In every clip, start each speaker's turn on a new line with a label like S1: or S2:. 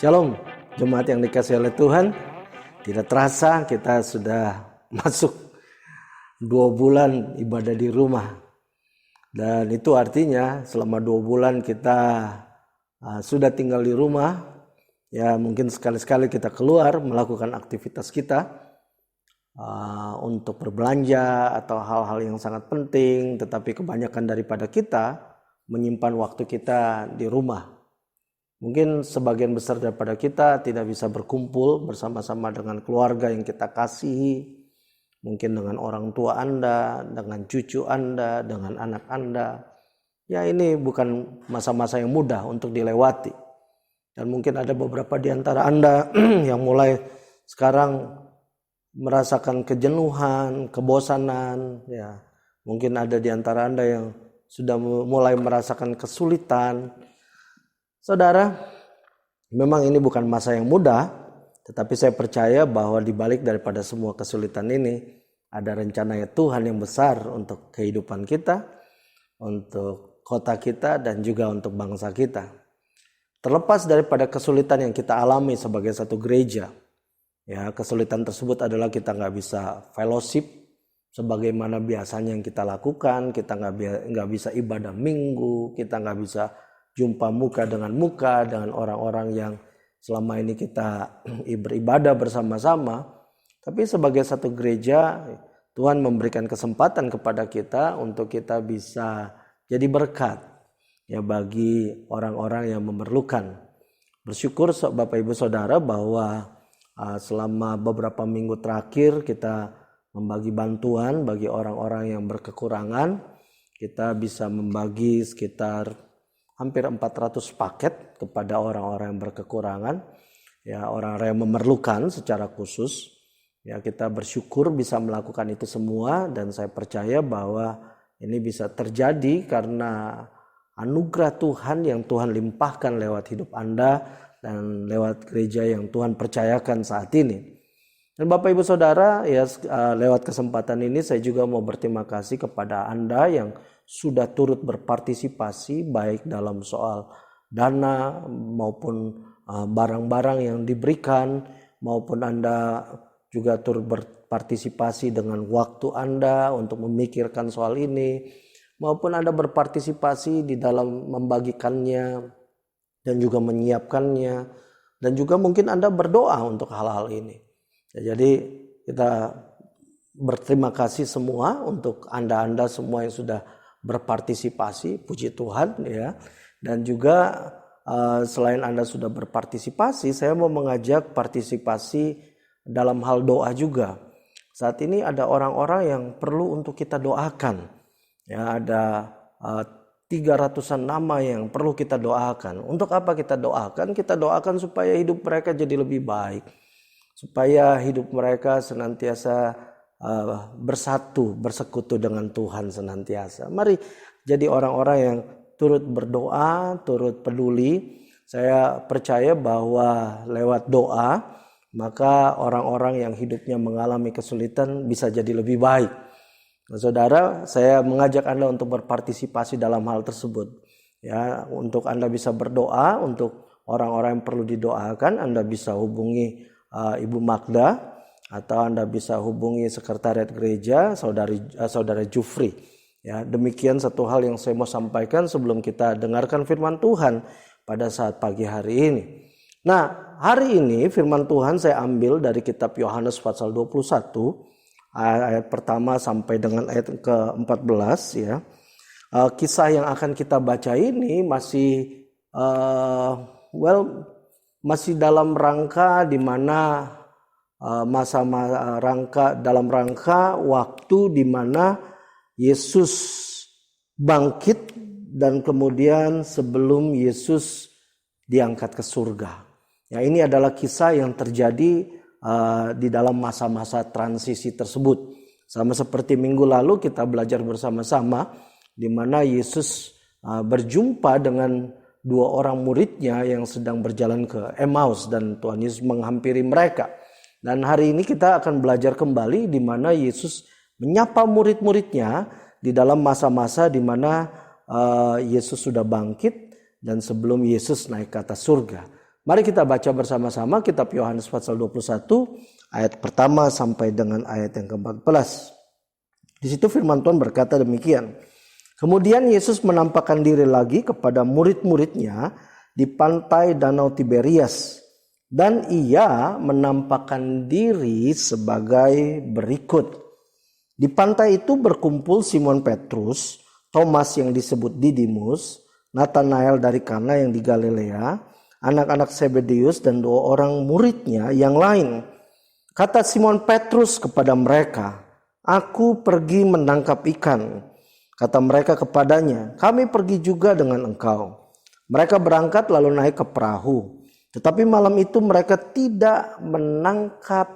S1: Shalom, jemaat yang dikasihi oleh Tuhan. Tidak terasa kita sudah masuk 2 bulan ibadah di rumah. Dan itu artinya selama 2 bulan kita sudah tinggal di rumah. Ya mungkin sekali-sekali kita keluar melakukan aktivitas kita untuk berbelanja atau hal-hal yang sangat penting. Tetapi kebanyakan daripada kita menyimpan waktu kita di rumah. Mungkin sebagian besar daripada kita tidak bisa berkumpul bersama-sama dengan keluarga yang kita kasihi. Mungkin dengan orang tua Anda, dengan cucu Anda, dengan anak Anda. Ya ini bukan masa-masa yang mudah untuk dilewati. Dan mungkin ada beberapa di antara Anda yang mulai sekarang merasakan kejenuhan, kebosanan. Ya, mungkin ada di antara Anda yang sudah mulai merasakan kesulitan. Saudara, memang ini bukan masa yang mudah, tetapi saya percaya bahwa di balik daripada semua kesulitan ini ada rencana Tuhan yang besar untuk kehidupan kita, untuk kota kita, dan juga untuk bangsa kita. Terlepas daripada kesulitan yang kita alami sebagai satu gereja, ya kesulitan tersebut adalah kita nggak bisa fellowship sebagaimana biasanya yang kita lakukan, kita nggak bisa ibadah minggu, kita nggak bisa jumpa muka dengan orang-orang yang selama ini kita beribadah bersama-sama. Tapi sebagai satu gereja, Tuhan memberikan kesempatan kepada kita untuk kita bisa jadi berkat ya bagi orang-orang yang memerlukan. Bersyukur Bapak Ibu Saudara bahwa selama beberapa minggu terakhir kita membagi bantuan bagi orang-orang yang berkekurangan. Kita bisa membagi sekitar hampir 400 paket kepada orang-orang yang berkekurangan, ya orang-orang yang memerlukan secara khusus. Ya kita bersyukur bisa melakukan itu semua dan saya percaya bahwa ini bisa terjadi karena anugerah Tuhan yang Tuhan limpahkan lewat hidup Anda dan lewat gereja yang Tuhan percayakan saat ini. Dan Bapak Ibu Saudara, ya lewat kesempatan ini saya juga mau berterima kasih kepada Anda yang sudah turut berpartisipasi baik dalam soal dana maupun barang-barang yang diberikan, maupun Anda juga turut berpartisipasi dengan waktu Anda untuk memikirkan soal ini, maupun Anda berpartisipasi di dalam membagikannya dan juga menyiapkannya, dan juga mungkin Anda berdoa untuk hal-hal ini. Ya, jadi kita berterima kasih semua untuk Anda semua yang sudah berpartisipasi, puji Tuhan ya. Dan juga selain Anda sudah berpartisipasi, saya mau mengajak partisipasi dalam hal doa juga. Saat ini ada orang-orang yang perlu untuk kita doakan. Ya, ada 300-an nama yang perlu kita doakan. Untuk apa kita doakan? Kita doakan supaya hidup mereka jadi lebih baik. Supaya hidup mereka senantiasa bersatu, bersekutu dengan Tuhan senantiasa. Mari jadi orang-orang yang turut berdoa, turut peduli. Saya percaya bahwa lewat doa, maka orang-orang yang hidupnya mengalami kesulitan bisa jadi lebih baik. Nah, saudara, saya mengajak Anda untuk berpartisipasi dalam hal tersebut. Ya, untuk Anda bisa berdoa, untuk orang-orang yang perlu didoakan, Anda bisa hubungi Ibu Magda, atau Anda bisa hubungi sekretariat gereja saudara Jufri. Ya, demikian satu hal yang saya mau sampaikan sebelum kita dengarkan firman Tuhan pada saat pagi hari ini. Nah, hari ini firman Tuhan saya ambil dari kitab Yohanes pasal 21 ayat pertama sampai dengan ayat ke-14 ya. Kisah yang akan kita baca ini masih masih dalam rangka di mana dalam rangka waktu di mana Yesus bangkit dan kemudian sebelum Yesus diangkat ke surga. Ya, ini adalah kisah yang terjadi di dalam masa-masa transisi tersebut. Sama seperti minggu lalu kita belajar bersama-sama di mana Yesus berjumpa dengan 2 orang muridnya yang sedang berjalan ke Emmaus dan Tuhan Yesus menghampiri mereka. Dan hari ini kita akan belajar kembali di mana Yesus menyapa murid-muridnya di dalam masa-masa di mana Yesus sudah bangkit dan sebelum Yesus naik ke atas surga. Mari kita baca bersama-sama kitab Yohanes pasal 21 ayat pertama sampai dengan ayat yang ke-14. Di situ firman Tuhan berkata demikian. Kemudian Yesus menampakkan diri lagi kepada murid-muridnya di pantai Danau Tiberias. Dan ia menampakkan diri sebagai berikut. Di pantai itu berkumpul Simon Petrus, Thomas yang disebut Didimus, Nathanael dari Kana yang di Galilea, anak-anak Zebedeus dan 2 orang muridnya yang lain. Kata Simon Petrus kepada mereka, "Aku pergi menangkap ikan." Kata mereka kepadanya, "Kami pergi juga dengan engkau." Mereka berangkat lalu naik ke perahu. Tetapi malam itu mereka tidak menangkap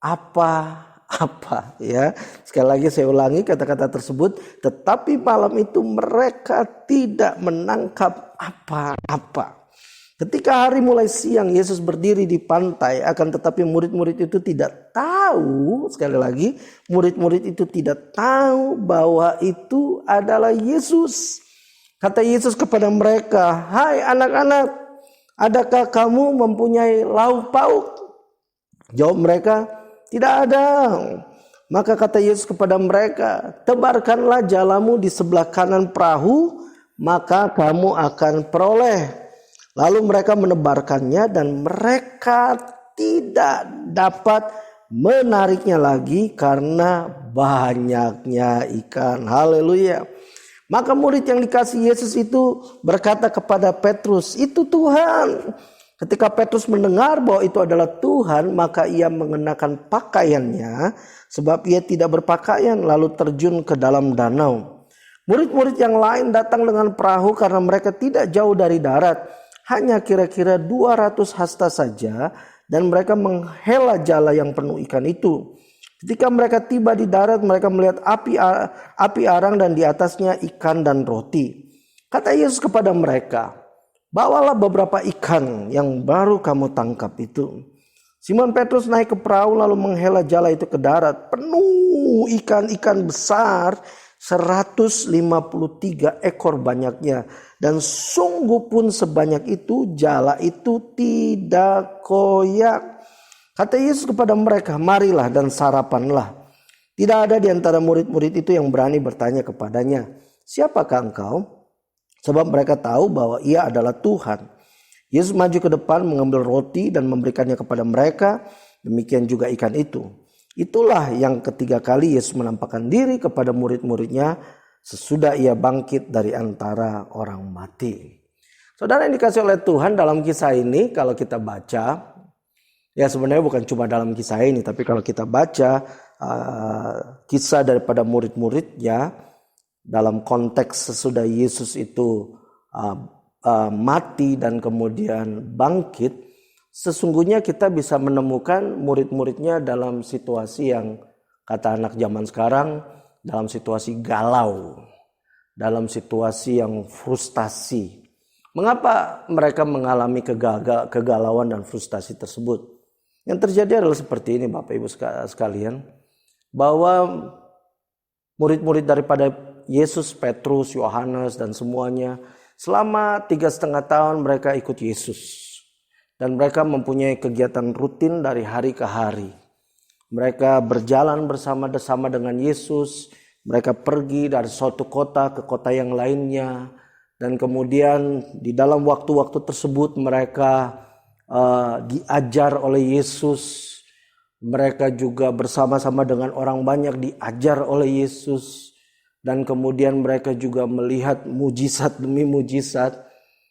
S1: apa-apa. Ya, sekali lagi saya ulangi kata-kata tersebut. Tetapi malam itu mereka tidak menangkap apa-apa. Ketika hari mulai siang, Yesus berdiri di pantai. Akan tetapi murid-murid itu tidak tahu. Sekali lagi, murid-murid itu tidak tahu bahwa itu adalah Yesus. Kata Yesus kepada mereka, "Hai anak-anak, adakah kamu mempunyai lauk pauk?" Jawab mereka, "Tidak ada." Maka kata Yesus kepada mereka, "Tebarkanlah jalamu di sebelah kanan perahu, maka kamu akan peroleh." Lalu mereka menebarkannya dan mereka tidak dapat menariknya lagi karena banyaknya ikan. Haleluya. Maka murid yang dikasihi Yesus itu berkata kepada Petrus, "Itu Tuhan." Ketika Petrus mendengar bahwa itu adalah Tuhan, maka ia mengenakan pakaiannya sebab ia tidak berpakaian lalu terjun ke dalam danau. Murid-murid yang lain datang dengan perahu karena mereka tidak jauh dari darat. Hanya kira-kira 200 hasta saja dan mereka menghela jala yang penuh ikan itu. Ketika mereka tiba di darat, mereka melihat api arang dan di atasnya ikan dan roti. Kata Yesus kepada mereka, "Bawalah beberapa ikan yang baru kamu tangkap itu." Simon Petrus naik ke perahu lalu menghela jala itu ke darat. Penuh ikan-ikan besar, 153 ekor banyaknya. Dan sungguh pun sebanyak itu jala itu tidak koyak. Kata Yesus kepada mereka, "Marilah dan sarapanlah." Tidak ada di antara murid-murid itu yang berani bertanya kepadanya, "Siapakah engkau?" Sebab mereka tahu bahwa ia adalah Tuhan. Yesus maju ke depan mengambil roti dan memberikannya kepada mereka. Demikian juga ikan itu. Itulah yang ketiga kali Yesus menampakkan diri kepada murid-muridnya sesudah ia bangkit dari antara orang mati. Saudara yang dikasih oleh Tuhan, dalam kisah ini kalau kita baca, ya sebenarnya bukan cuma dalam kisah ini, tapi kalau kita baca kisah daripada murid-muridnya dalam konteks sesudah Yesus itu mati dan kemudian bangkit, sesungguhnya kita bisa menemukan murid-muridnya dalam situasi yang kata anak zaman sekarang, dalam situasi galau, dalam situasi yang frustasi. Mengapa mereka mengalami kegalauan dan frustasi tersebut? Yang terjadi adalah seperti ini Bapak Ibu sekalian, bahwa murid-murid daripada Yesus, Petrus, Yohanes dan semuanya, selama 3,5 tahun mereka ikut Yesus. Dan mereka mempunyai kegiatan rutin dari hari ke hari. Mereka berjalan bersama-sama dengan Yesus. Mereka pergi dari suatu kota ke kota yang lainnya. Dan kemudian di dalam waktu-waktu tersebut mereka diajar oleh Yesus. Mereka juga bersama-sama dengan orang banyak diajar oleh Yesus. Dan kemudian mereka juga melihat mujizat demi mujizat.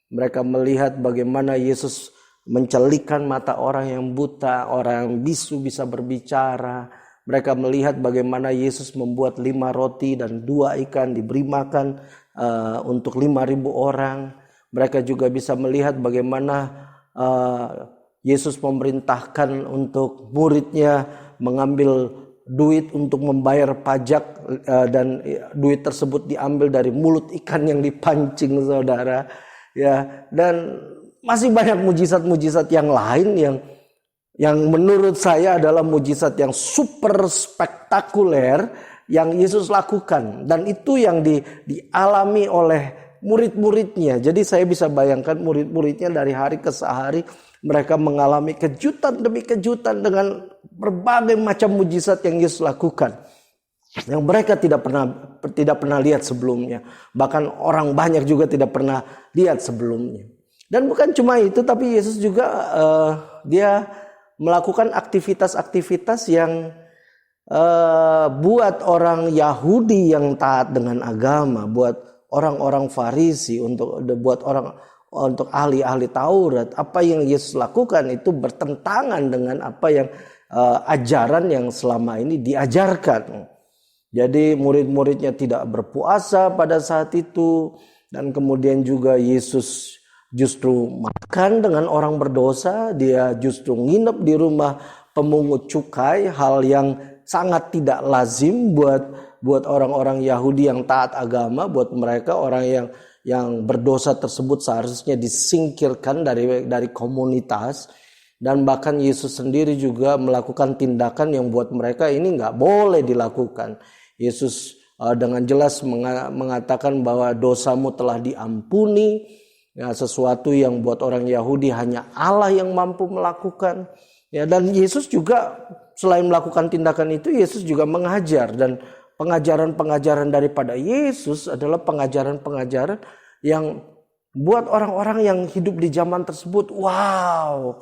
S1: Mereka melihat bagaimana Yesus mencelikan mata orang yang buta, orang yang bisu bisa berbicara. Mereka melihat bagaimana Yesus membuat 5 roti dan 2 ikan diberi makan untuk 5.000 orang. Mereka juga bisa melihat bagaimana Yesus memerintahkan untuk muridnya mengambil duit untuk membayar pajak dan duit tersebut diambil dari mulut ikan yang dipancing, saudara. Ya, dan masih banyak mujizat-mujizat yang lain yang menurut saya adalah mujizat yang super spektakuler yang Yesus lakukan. Dan itu yang dialami oleh murid-muridnya. Jadi saya bisa bayangkan murid-muridnya dari hari ke hari mereka mengalami kejutan demi kejutan dengan berbagai macam mujizat yang Yesus lakukan, yang mereka tidak pernah lihat sebelumnya. Bahkan orang banyak juga tidak pernah lihat sebelumnya. Dan bukan cuma itu, tapi Yesus juga dia melakukan aktivitas-aktivitas yang buat orang Yahudi yang taat dengan agama, buat orang-orang Farisi, buat ahli-ahli Taurat. Apa yang Yesus lakukan itu bertentangan dengan apa yang ajaran yang selama ini diajarkan. Jadi murid-muridnya tidak berpuasa pada saat itu, dan kemudian juga Yesus justru makan dengan orang berdosa, dia justru nginep di rumah pemungut cukai, hal yang sangat tidak lazim buat orang-orang Yahudi yang taat agama. Buat mereka orang yang berdosa tersebut seharusnya disingkirkan dari komunitas. Dan bahkan Yesus sendiri juga melakukan tindakan yang buat mereka ini nggak boleh dilakukan. Yesus dengan jelas mengatakan bahwa dosamu telah diampuni, ya, sesuatu yang buat orang Yahudi hanya Allah yang mampu melakukan. Ya, dan Yesus juga selain melakukan tindakan itu, Yesus juga mengajar, dan pengajaran-pengajaran daripada Yesus adalah pengajaran-pengajaran yang buat orang-orang yang hidup di zaman tersebut, wow,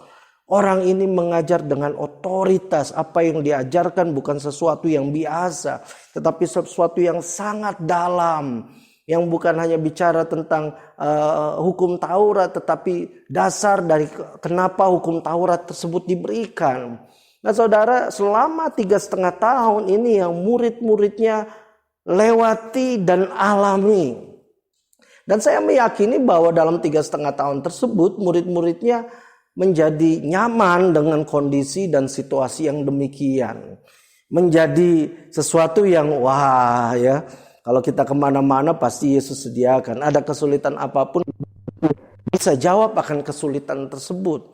S1: orang ini mengajar dengan otoritas. Apa yang diajarkan bukan sesuatu yang biasa, tetapi sesuatu yang sangat dalam. Yang bukan hanya bicara tentang hukum Taurat, tetapi dasar dari kenapa hukum Taurat tersebut diberikan. Nah saudara, selama 3,5 tahun ini yang murid-muridnya lewati dan alami. Dan saya meyakini bahwa dalam 3,5 tahun tersebut murid-muridnya menjadi nyaman dengan kondisi dan situasi yang demikian. Menjadi sesuatu yang wah ya. Kalau kita kemana-mana pasti Yesus sediakan. Ada kesulitan apapun bisa jawab akan kesulitan tersebut.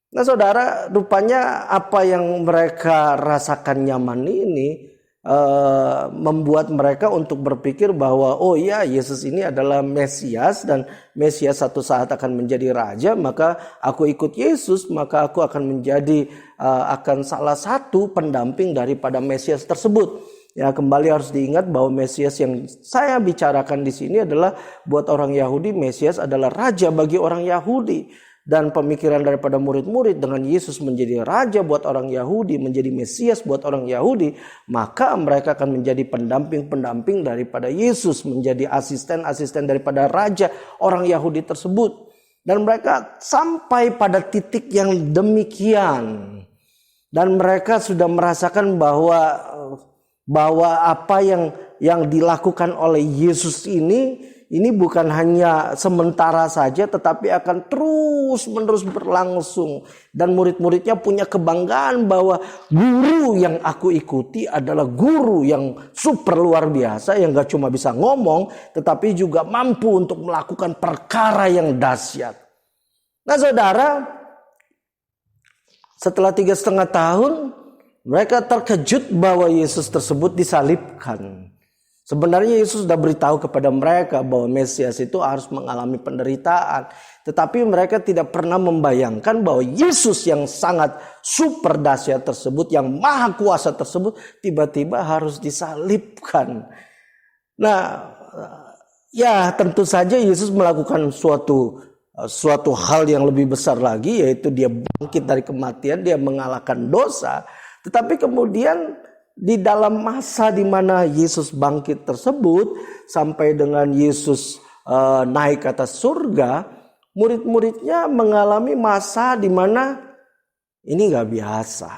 S1: Nah saudara, rupanya apa yang mereka rasakan nyaman ini membuat mereka untuk berpikir bahwa oh ya, Yesus ini adalah Mesias, dan Mesias satu saat akan menjadi raja, maka aku ikut Yesus, maka aku akan menjadi akan salah satu pendamping daripada Mesias tersebut. Ya, kembali harus diingat bahwa Mesias yang saya bicarakan di sini adalah buat orang Yahudi, Mesias adalah raja bagi orang Yahudi. Dan pemikiran daripada murid-murid dengan Yesus menjadi raja buat orang Yahudi, menjadi Mesias buat orang Yahudi, maka mereka akan menjadi pendamping-pendamping daripada Yesus, menjadi asisten-asisten daripada raja orang Yahudi tersebut. Dan mereka sampai pada titik yang demikian. Dan mereka sudah merasakan bahwa apa yang dilakukan oleh Yesus ini bukan hanya sementara saja, tetapi akan terus-menerus berlangsung. Dan murid-muridnya punya kebanggaan bahwa guru yang aku ikuti adalah guru yang super luar biasa, yang gak cuma bisa ngomong, tetapi juga mampu untuk melakukan perkara yang dahsyat. Nah saudara, setelah 3,5 tahun, mereka terkejut bahwa Yesus tersebut disalibkan. Sebenarnya Yesus sudah beritahu kepada mereka bahwa Mesias itu harus mengalami penderitaan. Tetapi mereka tidak pernah membayangkan bahwa Yesus yang sangat super dahsyat tersebut, yang maha kuasa tersebut, tiba-tiba harus disalibkan. Nah, ya tentu saja Yesus melakukan suatu hal yang lebih besar lagi, yaitu dia bangkit dari kematian, dia mengalahkan dosa. Tetapi kemudian di dalam masa di mana Yesus bangkit tersebut, sampai dengan Yesus naik ke atas surga, murid-muridnya mengalami masa di mana ini gak biasa.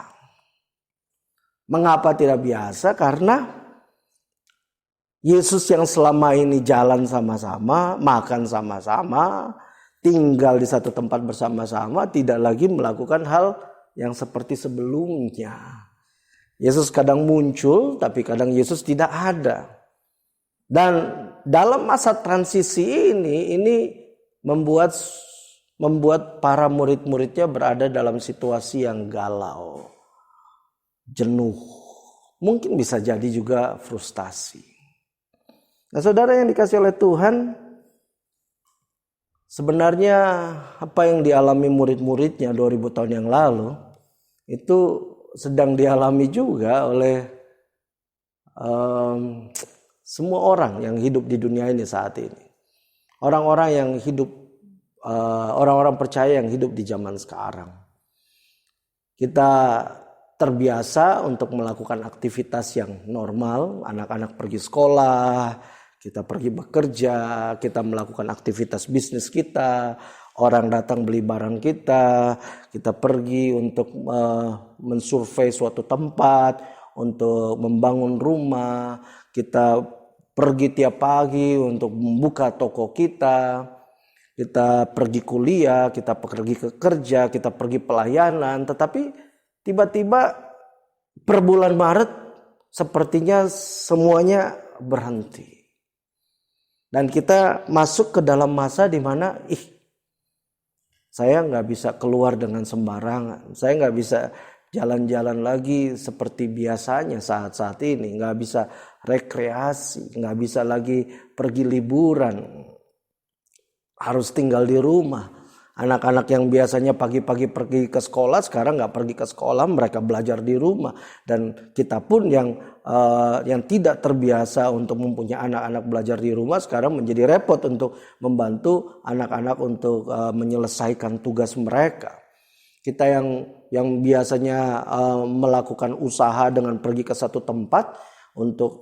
S1: Mengapa tidak biasa? Karena Yesus yang selama ini jalan sama-sama, makan sama-sama, tinggal di satu tempat bersama-sama, tidak lagi melakukan hal yang seperti sebelumnya. Yesus kadang muncul, tapi kadang Yesus tidak ada. Dan dalam masa transisi ini membuat para murid-muridnya berada dalam situasi yang galau, jenuh, mungkin bisa jadi juga frustasi. Nah saudara yang dikasih oleh Tuhan, sebenarnya apa yang dialami murid-muridnya 2000 tahun yang lalu itu sedang dialami juga oleh semua orang yang hidup di dunia ini saat ini. Orang-orang yang hidup, orang-orang percaya yang hidup di zaman sekarang. Kita terbiasa untuk melakukan aktivitas yang normal, anak-anak pergi sekolah, kita pergi bekerja, kita melakukan aktivitas bisnis kita, orang datang beli barang kita pergi untuk mensurvei suatu tempat, untuk membangun rumah, kita pergi tiap pagi untuk membuka toko kita pergi kuliah, kita pergi ke kerja, kita pergi pelayanan, tetapi tiba-tiba per bulan Maret sepertinya semuanya berhenti. Dan kita masuk ke dalam masa di mana saya nggak bisa keluar dengan sembarangan, saya nggak bisa jalan-jalan lagi seperti biasanya saat-saat ini, nggak bisa rekreasi, nggak bisa lagi pergi liburan, harus tinggal di rumah. Anak-anak yang biasanya pagi-pagi pergi ke sekolah sekarang nggak pergi ke sekolah, mereka belajar di rumah. Dan kita pun yang tidak terbiasa untuk mempunyai anak-anak belajar di rumah sekarang menjadi repot untuk membantu anak-anak untuk menyelesaikan tugas mereka. Kita yang biasanya melakukan usaha dengan pergi ke satu tempat untuk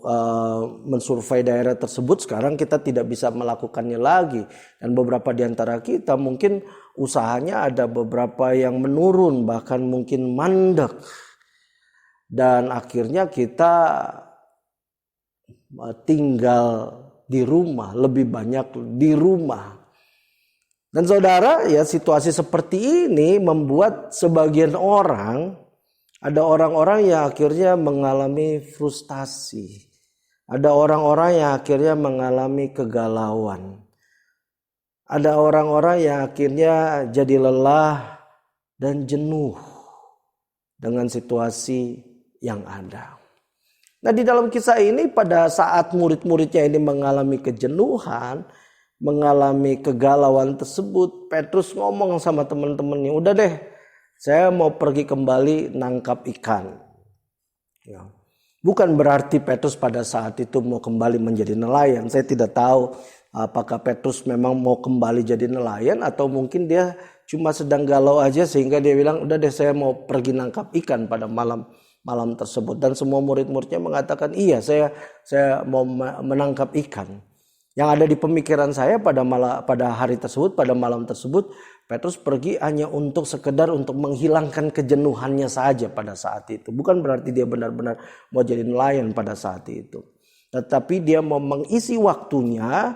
S1: mensurvei daerah tersebut, sekarang kita tidak bisa melakukannya lagi. Dan beberapa di antara kita mungkin usahanya ada beberapa yang menurun, bahkan mungkin mandek. Dan akhirnya kita tinggal di rumah, lebih banyak di rumah. Dan saudara, ya situasi seperti ini membuat sebagian orang, ada orang-orang yang akhirnya mengalami frustasi. Ada orang-orang yang akhirnya mengalami kegalauan. Ada orang-orang yang akhirnya jadi lelah dan jenuh dengan situasi yang ada. Nah, di dalam kisah ini pada saat murid-muridnya ini mengalami kejenuhan, mengalami kegalauan tersebut, Petrus ngomong sama teman-temannya, udah deh, saya mau pergi kembali nangkap ikan. Ya. Bukan berarti Petrus pada saat itu mau kembali menjadi nelayan. Saya tidak tahu apakah Petrus memang mau kembali jadi nelayan atau mungkin dia cuma sedang galau aja sehingga dia bilang udah deh saya mau pergi nangkap ikan pada malam tersebut. Dan semua murid-muridnya mengatakan iya saya mau menangkap ikan. Yang ada di pemikiran saya pada hari tersebut, pada malam tersebut, Petrus pergi hanya untuk sekedar untuk menghilangkan kejenuhannya saja pada saat itu. Bukan berarti dia benar-benar mau jadi nelayan pada saat itu. Tetapi dia mau mengisi waktunya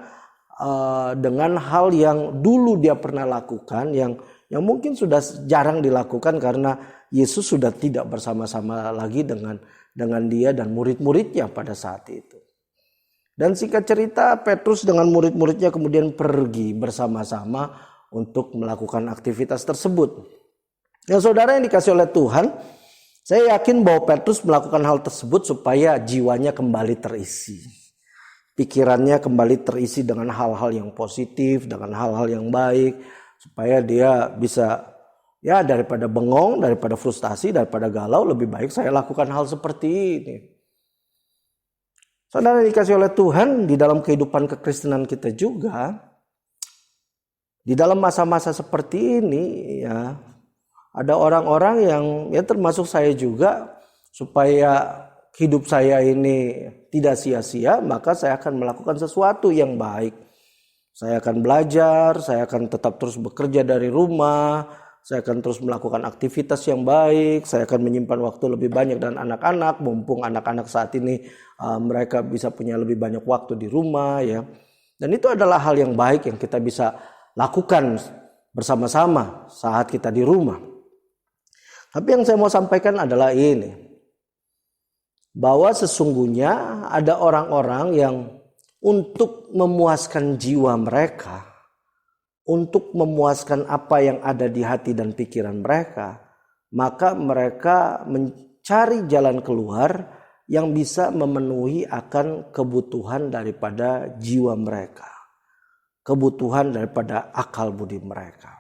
S1: dengan hal yang dulu dia pernah lakukan, yang mungkin sudah jarang dilakukan karena Yesus sudah tidak bersama-sama lagi dengan dia dan murid-muridnya pada saat itu. Dan singkat cerita, Petrus dengan murid-muridnya kemudian pergi bersama-sama untuk melakukan aktivitas tersebut. Yang saudara yang dikasih oleh Tuhan, saya yakin bahwa Petrus melakukan hal tersebut supaya jiwanya kembali terisi. Pikirannya kembali terisi dengan hal-hal yang positif, dengan hal-hal yang baik. Supaya dia bisa, ya daripada bengong, daripada frustasi, daripada galau, lebih baik saya lakukan hal seperti ini. Saudara dikasih oleh Tuhan, di dalam kehidupan kekristenan kita juga, di dalam masa-masa seperti ini ya, ada orang-orang yang ya termasuk saya juga, supaya hidup saya ini tidak sia-sia, maka saya akan melakukan sesuatu yang baik. Saya akan belajar, saya akan tetap terus bekerja dari rumah, saya akan terus melakukan aktivitas yang baik, saya akan menyimpan waktu lebih banyak dan anak-anak, mumpung anak-anak saat ini mereka bisa punya lebih banyak waktu di rumah ya. Dan itu adalah hal yang baik yang kita bisa lakukan bersama-sama saat kita di rumah. Tapi yang saya mau sampaikan adalah ini, bahwa sesungguhnya ada orang-orang yang untuk memuaskan jiwa mereka, untuk memuaskan apa yang ada di hati dan pikiran mereka, maka mereka mencari jalan keluar yang bisa memenuhi akan kebutuhan daripada jiwa mereka. kebutuhan daripada akal budi mereka.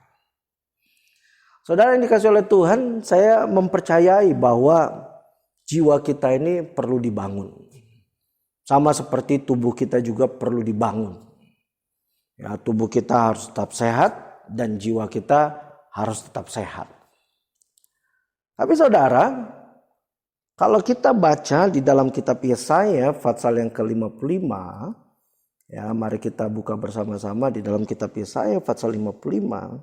S1: Saudara yang dikasih oleh Tuhan, saya mempercayai bahwa jiwa kita ini perlu dibangun. Sama seperti tubuh kita juga perlu dibangun. Ya, tubuh kita harus tetap sehat dan jiwa kita harus tetap sehat. Tapi saudara, kalau kita baca di dalam kitab Yesaya pasal yang ke-55, ya, mari kita buka bersama-sama di dalam kitab Yesaya pasal 55.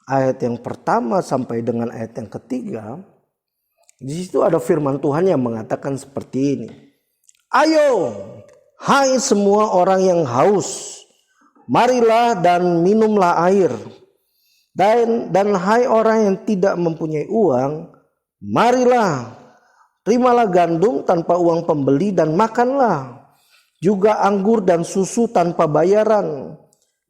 S1: Ayat yang pertama sampai dengan ayat yang ketiga, di situ ada firman Tuhan yang mengatakan seperti ini. Ayo, hai semua orang yang haus, marilah dan minumlah air. Dan hai orang yang tidak mempunyai uang, marilah, terimalah gandum tanpa uang pembeli dan makanlah. Juga anggur dan susu tanpa bayaran.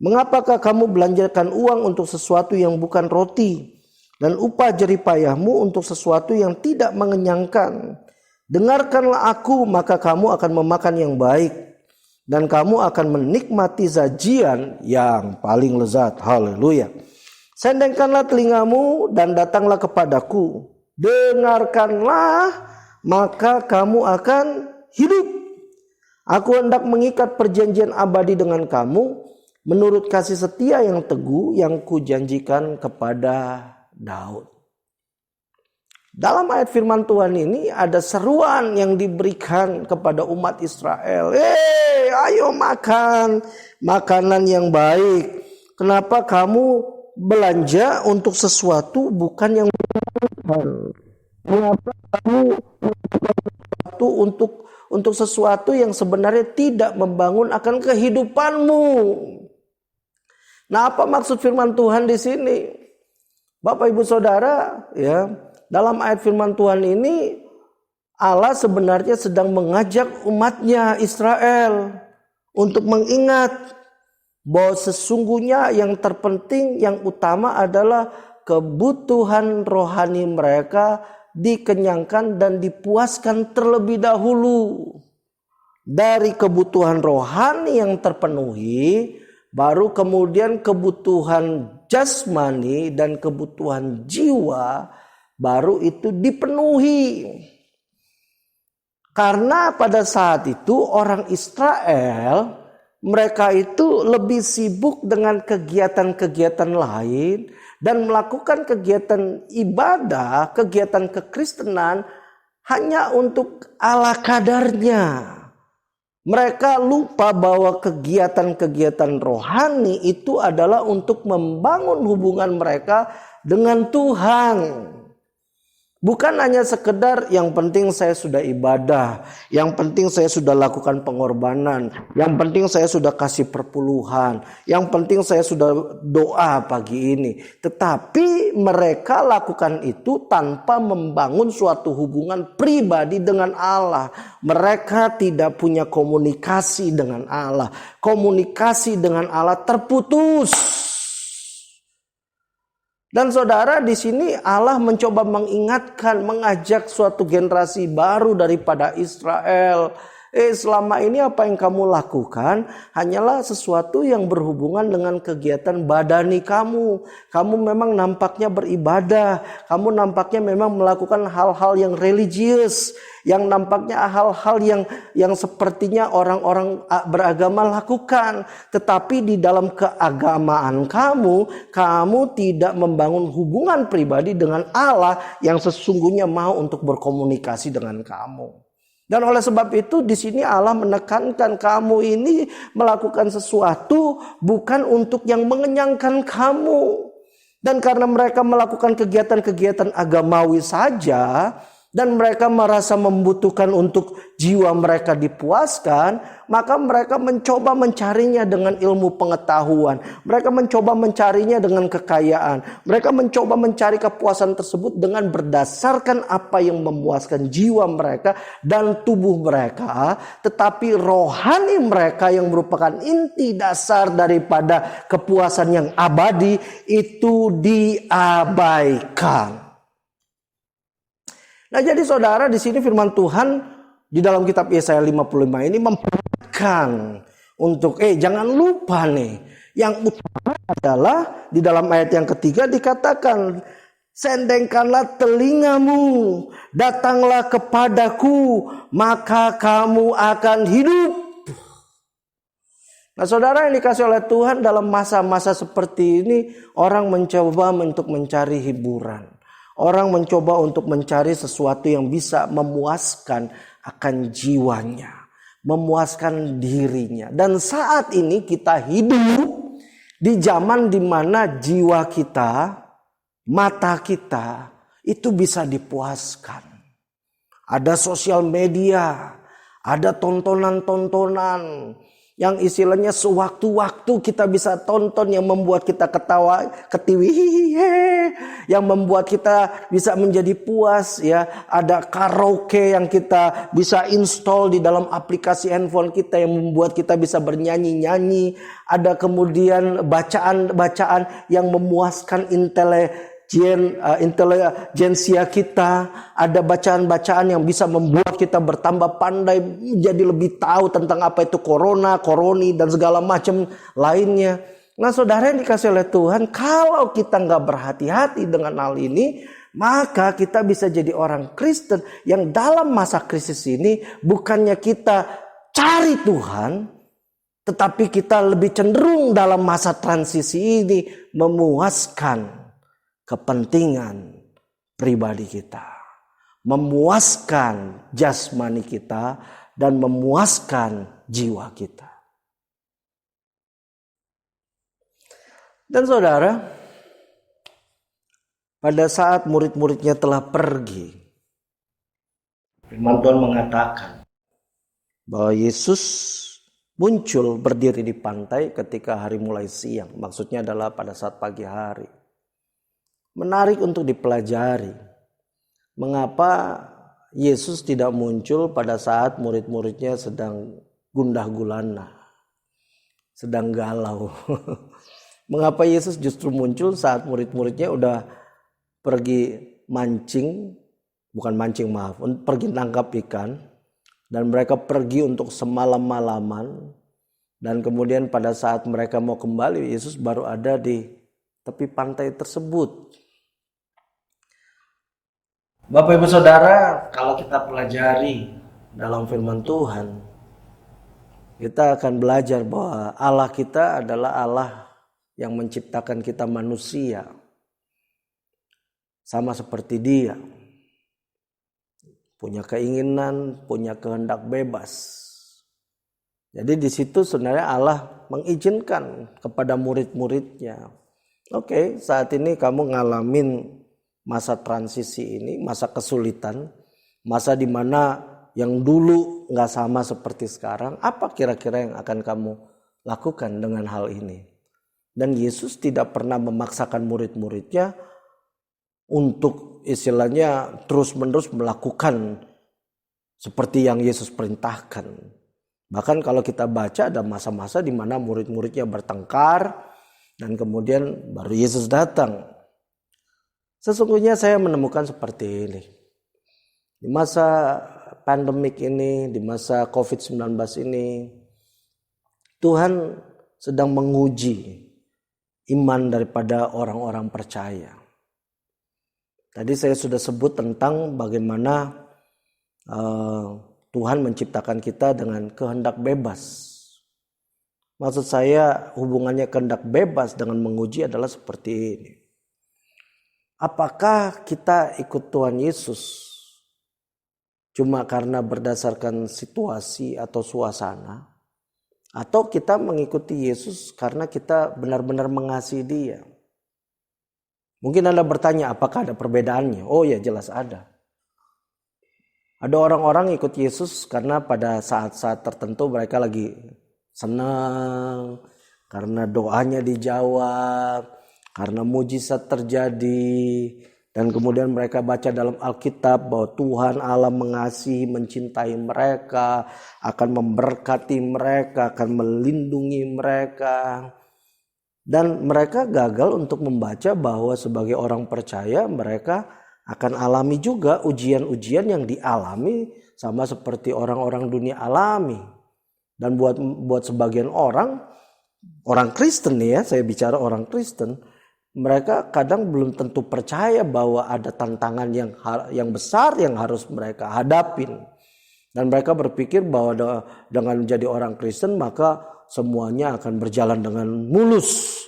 S1: Mengapakah kamu belanjakan uang untuk sesuatu yang bukan roti, dan upah jeripayahmu untuk sesuatu yang tidak mengenyangkan? Dengarkanlah aku, maka kamu akan memakan yang baik, dan kamu akan menikmati sajian yang paling lezat. Haleluya. Sendengkanlah telingamu dan datanglah kepadaku. Dengarkanlah, maka kamu akan hidup. Aku hendak mengikat perjanjian abadi dengan kamu, menurut kasih setia yang teguh yang kujanjikan kepada Daud. Dalam ayat firman Tuhan ini ada seruan yang diberikan kepada umat Israel. Ayo makan makanan yang baik. Kenapa kamu belanja untuk sesuatu bukan yang bukan? Kenapa kamu sesuatu untuk sesuatu yang sebenarnya tidak membangun akan kehidupanmu? Nah, apa maksud firman Tuhan di sini? Bapak Ibu Saudara, ya, dalam ayat firman Tuhan ini Allah sebenarnya sedang mengajak umatnya Israel untuk mengingat bahwa sesungguhnya yang terpenting, yang utama adalah kebutuhan rohani mereka dikenyangkan dan dipuaskan terlebih dahulu. Dari kebutuhan rohani yang terpenuhi, baru kemudian kebutuhan jasmani dan kebutuhan jiwa baru itu dipenuhi. Karena pada saat itu orang Israel, mereka itu lebih sibuk dengan kegiatan-kegiatan lain dan melakukan kegiatan ibadah, kegiatan kekristenan hanya untuk ala kadarnya. Mereka lupa bahwa kegiatan-kegiatan rohani itu adalah untuk membangun hubungan mereka dengan Tuhan. Bukan hanya sekedar yang penting saya sudah ibadah, yang penting saya sudah lakukan pengorbanan, yang penting saya sudah kasih perpuluhan, yang penting saya sudah doa pagi ini. Tetapi mereka lakukan itu tanpa membangun suatu hubungan pribadi dengan Allah. Mereka tidak punya komunikasi dengan Allah. Komunikasi dengan Allah terputus. Dan saudara, di sini Allah mencoba mengingatkan, mengajak suatu generasi baru daripada Israel. Selama ini apa yang kamu lakukan hanyalah sesuatu yang berhubungan dengan kegiatan badani kamu. Kamu memang nampaknya beribadah, kamu nampaknya memang melakukan hal-hal yang religius, yang nampaknya hal-hal yang sepertinya orang-orang beragama lakukan. Tetapi di dalam keagamaan kamu tidak membangun hubungan pribadi dengan Allah yang sesungguhnya mau untuk berkomunikasi dengan kamu. Dan oleh sebab itu di sini Allah menekankan kamu ini melakukan sesuatu bukan untuk yang mengenyangkan kamu. Dan karena mereka melakukan kegiatan-kegiatan agamawi saja dan mereka merasa membutuhkan untuk jiwa mereka dipuaskan, maka mereka mencoba mencarinya dengan ilmu pengetahuan. Mereka mencoba mencarinya dengan kekayaan. Mereka mencoba mencari kepuasan tersebut dengan berdasarkan apa yang memuaskan jiwa mereka dan tubuh mereka. Tetapi rohani mereka yang merupakan inti dasar daripada kepuasan yang abadi itu diabaikan. Nah, jadi saudara, di sini firman Tuhan di dalam kitab Yesaya 55 ini memperingatkan untuk jangan lupa nih, yang utama adalah di dalam ayat yang ketiga dikatakan, sendengkanlah telingamu, datanglah kepadaku, maka kamu akan hidup. Nah saudara yang dikasih oleh Tuhan, dalam masa-masa seperti ini orang mencoba untuk mencari hiburan. Orang mencoba untuk mencari sesuatu yang bisa memuaskan akan jiwanya, memuaskan dirinya. Dan saat ini kita hidup di zaman di mana jiwa kita, mata kita itu bisa dipuaskan. Ada sosial media, ada tontonan-tontonan yang istilahnya sewaktu-waktu kita bisa tonton yang membuat kita ketawa, ketiwi, yang membuat kita bisa menjadi puas ya. Ada karaoke yang kita bisa install di dalam aplikasi handphone kita yang membuat kita bisa bernyanyi-nyanyi. Ada kemudian bacaan-bacaan yang memuaskan intelijensia kita. Ada bacaan-bacaan yang bisa membuat kita bertambah pandai, menjadi lebih tahu tentang apa itu corona, koroni, dan segala macam lainnya. Nah saudara yang dikasih oleh Tuhan, kalau kita nggak berhati-hati dengan hal ini, maka kita bisa jadi orang Kristen yang dalam masa krisis ini bukannya kita cari Tuhan, tetapi kita lebih cenderung dalam masa transisi ini memuaskan kepentingan pribadi kita, memuaskan jasmani kita, dan memuaskan jiwa kita. Dan saudara, pada saat murid-muridnya telah pergi, firman Tuhan mengatakan bahwa Yesus muncul berdiri di pantai ketika hari mulai siang. Maksudnya adalah pada saat pagi hari. Menarik untuk dipelajari. Mengapa Yesus tidak muncul pada saat murid-muridnya sedang gundah gulana, sedang galau. Mengapa Yesus justru muncul saat murid-muridnya udah pergi mancing, pergi tangkap ikan, dan mereka pergi untuk semalam-malaman, dan kemudian pada saat mereka mau kembali, Yesus baru ada di tepi pantai tersebut. Bapak Ibu Saudara, kalau kita pelajari dalam firman Tuhan, kita akan belajar bahwa Allah kita adalah Allah yang menciptakan kita manusia. Sama seperti Dia. Punya keinginan, punya kehendak bebas. Jadi di situ sebenarnya Allah mengizinkan kepada murid-muridnya. Oke, saat ini kamu ngalamin masa transisi ini, masa kesulitan, masa di mana yang dulu nggak sama seperti sekarang. Apa kira-kira yang akan kamu lakukan dengan hal ini? Dan Yesus tidak pernah memaksakan murid-muridnya untuk istilahnya terus-menerus melakukan seperti yang Yesus perintahkan. Bahkan kalau kita baca ada masa-masa di mana murid-muridnya bertengkar dan kemudian baru Yesus datang. Sesungguhnya saya menemukan seperti ini. Di masa pandemik ini, di masa COVID-19 ini, Tuhan sedang menguji iman daripada orang-orang percaya. Tadi saya sudah sebut tentang bagaimana Tuhan menciptakan kita dengan kehendak bebas. Maksud saya hubungannya kehendak bebas dengan menguji adalah seperti ini. Apakah kita ikut Tuhan Yesus cuma karena berdasarkan situasi atau suasana? Atau kita mengikuti Yesus karena kita benar-benar mengasihi Dia? Mungkin Anda bertanya, apakah ada perbedaannya? Oh ya, jelas ada. Ada orang-orang ikut Yesus karena pada saat-saat tertentu mereka lagi senang, karena doanya dijawab, karena mujizat terjadi, dan kemudian mereka baca dalam Alkitab bahwa Tuhan Allah mengasihi, mencintai mereka, akan memberkati mereka, akan melindungi mereka. Dan mereka gagal untuk membaca bahwa sebagai orang percaya mereka akan alami juga ujian-ujian yang dialami sama seperti orang-orang dunia alami. Dan buat sebagian orang Kristen nih ya, saya bicara orang Kristen, mereka kadang belum tentu percaya bahwa ada tantangan yang besar yang harus mereka hadapin. Dan mereka berpikir bahwa dengan menjadi orang Kristen maka semuanya akan berjalan dengan mulus.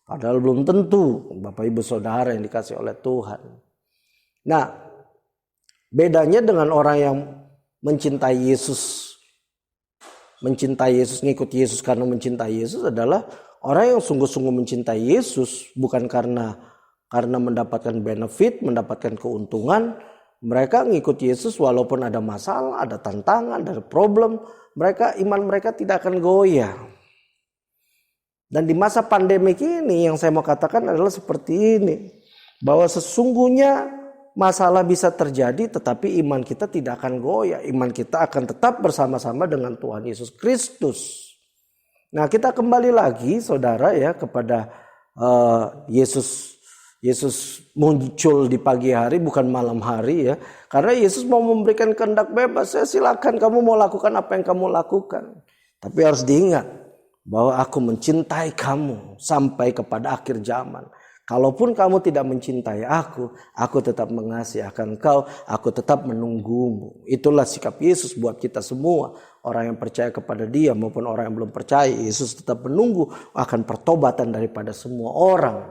S1: Padahal belum tentu, Bapak Ibu Saudara yang dikasih oleh Tuhan. Nah, bedanya dengan orang yang mencintai Yesus, ngikut Yesus karena mencintai Yesus adalah orang yang sungguh-sungguh mencintai Yesus bukan karena mendapatkan benefit, mendapatkan keuntungan. Mereka ngikut Yesus walaupun ada masalah, ada tantangan, ada problem, iman mereka tidak akan goyah. Dan di masa pandemik ini yang saya mau katakan adalah seperti ini. Bahwa sesungguhnya masalah bisa terjadi tetapi iman kita tidak akan goyah. Iman kita akan tetap bersama-sama dengan Tuhan Yesus Kristus. Nah, kita kembali lagi saudara ya kepada Yesus muncul di pagi hari bukan malam hari ya. Karena Yesus mau memberikan kehendak bebas. Silakan kamu mau lakukan apa yang kamu lakukan. Tapi harus diingat bahwa aku mencintai kamu sampai kepada akhir zaman. Kalaupun kamu tidak mencintai aku tetap mengasihi akan kau, aku tetap menunggumu. Itulah sikap Yesus buat kita semua. Orang yang percaya kepada Dia maupun orang yang belum percaya, Yesus tetap menunggu akan pertobatan daripada semua orang.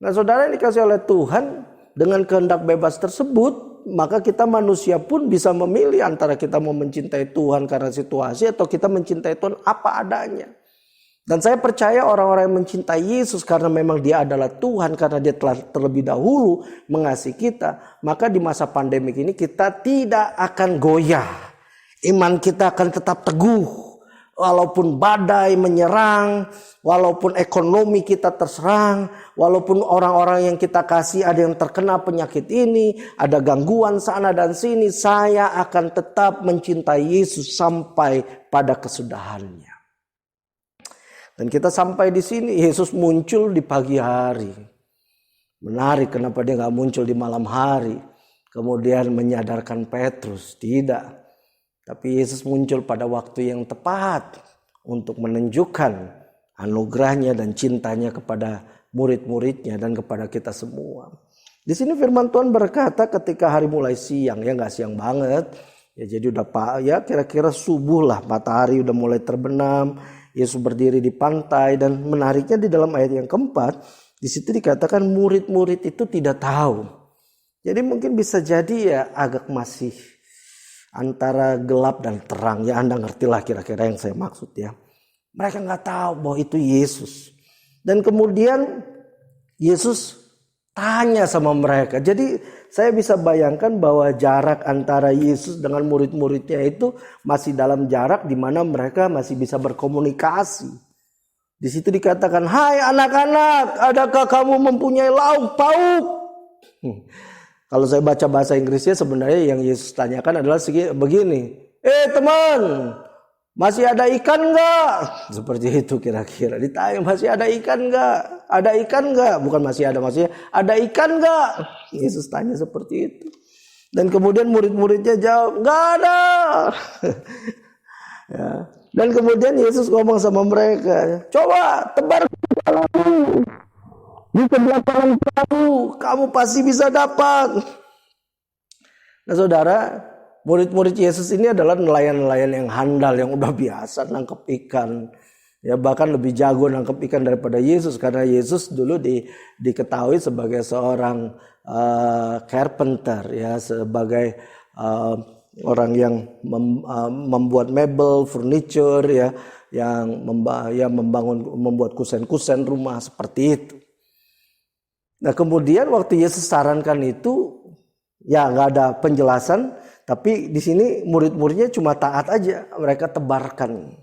S1: Nah, saudara yang dikasih oleh Tuhan, dengan kehendak bebas tersebut, maka kita manusia pun bisa memilih antara kita mau mencintai Tuhan karena situasi atau kita mencintai Tuhan apa adanya. Dan saya percaya orang-orang yang mencintai Yesus karena memang Dia adalah Tuhan, karena Dia telah terlebih dahulu mengasihi kita, maka di masa pandemik ini kita tidak akan goyah. Iman kita akan tetap teguh. Walaupun badai menyerang, walaupun ekonomi kita terserang, walaupun orang-orang yang kita kasih ada yang terkena penyakit ini, ada gangguan sana dan sini, saya akan tetap mencintai Yesus sampai pada kesudahannya. Dan kita sampai di sini, Yesus muncul di pagi hari. Menarik kenapa Dia gak muncul di malam hari, kemudian menyadarkan Petrus, tidak. Tapi Yesus muncul pada waktu yang tepat untuk menunjukkan anugerahnya dan cintanya kepada murid-muridnya dan kepada kita semua. Di sini firman Tuhan berkata ketika hari mulai siang, ya nggak siang banget, ya jadi udah kira-kira subuh lah, matahari udah mulai terbenam. Yesus berdiri di pantai dan menariknya di dalam ayat yang keempat, di situ dikatakan murid-murid itu tidak tahu. Jadi mungkin bisa jadi ya agak masih antara gelap dan terang. Ya Anda ngertilah kira-kira yang saya maksud ya. Mereka nggak tahu bahwa itu Yesus. Dan kemudian Yesus tanya sama mereka. Jadi saya bisa bayangkan bahwa jarak antara Yesus dengan murid-muridnya itu masih dalam jarak di mana mereka masih bisa berkomunikasi. Di situ dikatakan, "Hai anak-anak, adakah kamu mempunyai lauk pauk?" Kalau saya baca bahasa Inggrisnya sebenarnya yang Yesus tanyakan adalah begini. Teman, masih ada ikan enggak? Seperti itu kira-kira. Ditanya masih ada ikan enggak? Ada ikan enggak? Bukan masih ada, maksudnya ada ikan enggak? Yesus tanya seperti itu. Dan kemudian murid-muridnya jawab, enggak ada. Ya. Dan kemudian Yesus ngomong sama mereka, coba tebar kepalamu. Di sebelah kanan kamu pasti bisa dapat. Nah saudara, murid-murid Yesus ini adalah nelayan-nelayan yang handal, yang udah biasa nangkep ikan. Ya bahkan lebih jago nangkep ikan daripada Yesus. Karena Yesus dulu diketahui sebagai seorang carpenter, ya sebagai orang yang membuat mebel, furniture, ya yang membuat kusen-kusen rumah seperti itu. Nah kemudian waktu Yesus sarankan itu, ya nggak ada penjelasan, tapi di sini murid-muridnya cuma taat aja, mereka tebarkan.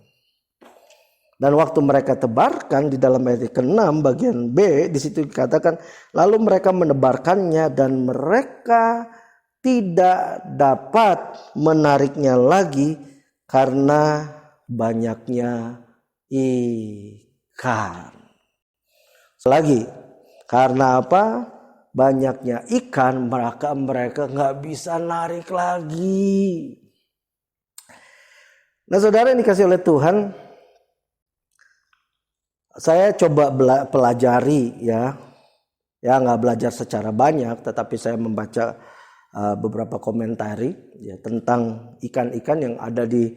S1: Dan waktu mereka tebarkan di dalam ayat ke-6 bagian B, di situ dikatakan, lalu mereka menebarkannya dan mereka tidak dapat menariknya lagi karena banyaknya ikan. Selagi. Karena apa? banyaknya ikan, mereka nggak bisa narik lagi. Nah saudara yang dikasih oleh Tuhan, saya coba pelajari ya nggak belajar secara banyak, tetapi saya membaca beberapa komentari ya tentang ikan-ikan yang ada di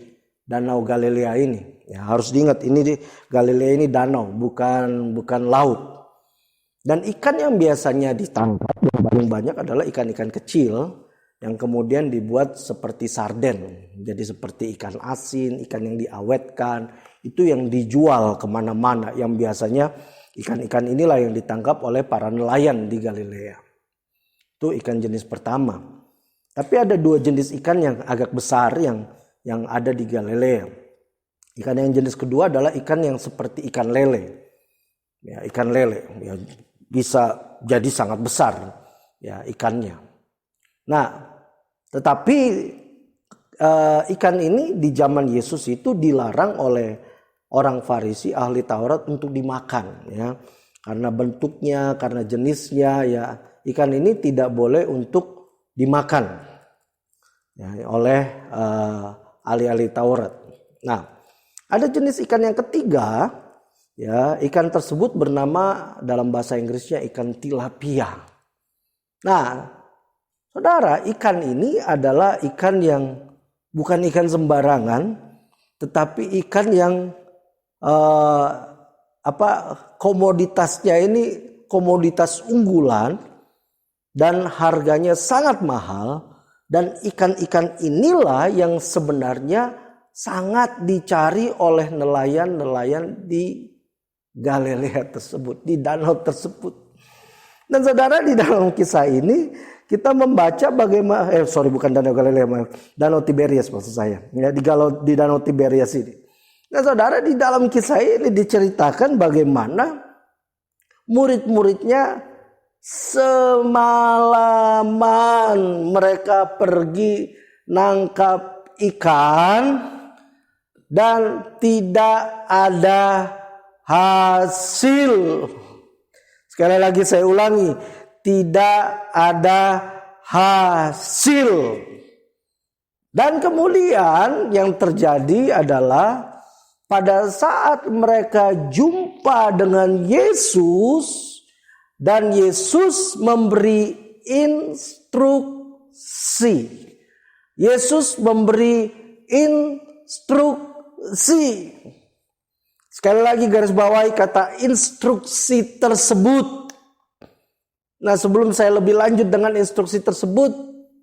S1: Danau Galilea ini. Ya, harus diingat ini di Galilea ini danau, bukan laut. Dan ikan yang biasanya ditangkap yang paling banyak adalah ikan-ikan kecil yang kemudian dibuat seperti sarden. Jadi seperti ikan asin, ikan yang diawetkan, itu yang dijual kemana-mana. Yang biasanya ikan-ikan inilah yang ditangkap oleh para nelayan di Galilea. Itu ikan jenis pertama. Tapi ada dua jenis ikan yang agak besar yang ada di Galilea. Ikan yang jenis kedua adalah ikan yang seperti ikan lele. Ya, ikan lele ya, bisa jadi sangat besar ya ikannya. Nah, tetapi ikan ini di zaman Yesus itu dilarang oleh orang Farisi ahli Taurat untuk dimakan ya. Karena bentuknya, karena jenisnya ya, ikan ini tidak boleh untuk dimakan ya, oleh ahli-ahli Taurat. Nah, ada jenis ikan yang ketiga ya, ikan tersebut bernama dalam bahasa Inggrisnya ikan tilapia. Nah, saudara, ikan ini adalah ikan yang bukan ikan sembarangan, tetapi ikan yang komoditasnya ini komoditas unggulan dan harganya sangat mahal, dan ikan-ikan inilah yang sebenarnya sangat dicari oleh nelayan-nelayan di Galilea tersebut, di danau tersebut. Dan saudara, di dalam kisah ini kita membaca bagaimana bukan Danau Galilea, Danau Tiberias maksud saya. Ya, di Danau Tiberias ini. Nah, saudara, di dalam kisah ini diceritakan bagaimana murid-muridnya semalaman mereka pergi nangkap ikan dan tidak ada hasil. Sekali lagi saya ulangi, tidak ada hasil. Dan kemudian yang terjadi adalah pada saat mereka jumpa dengan Yesus dan Yesus memberi instruksi. Yesus memberi instruksi. Sekali lagi garis bawahi kata instruksi tersebut. Nah, sebelum saya lebih lanjut dengan instruksi tersebut,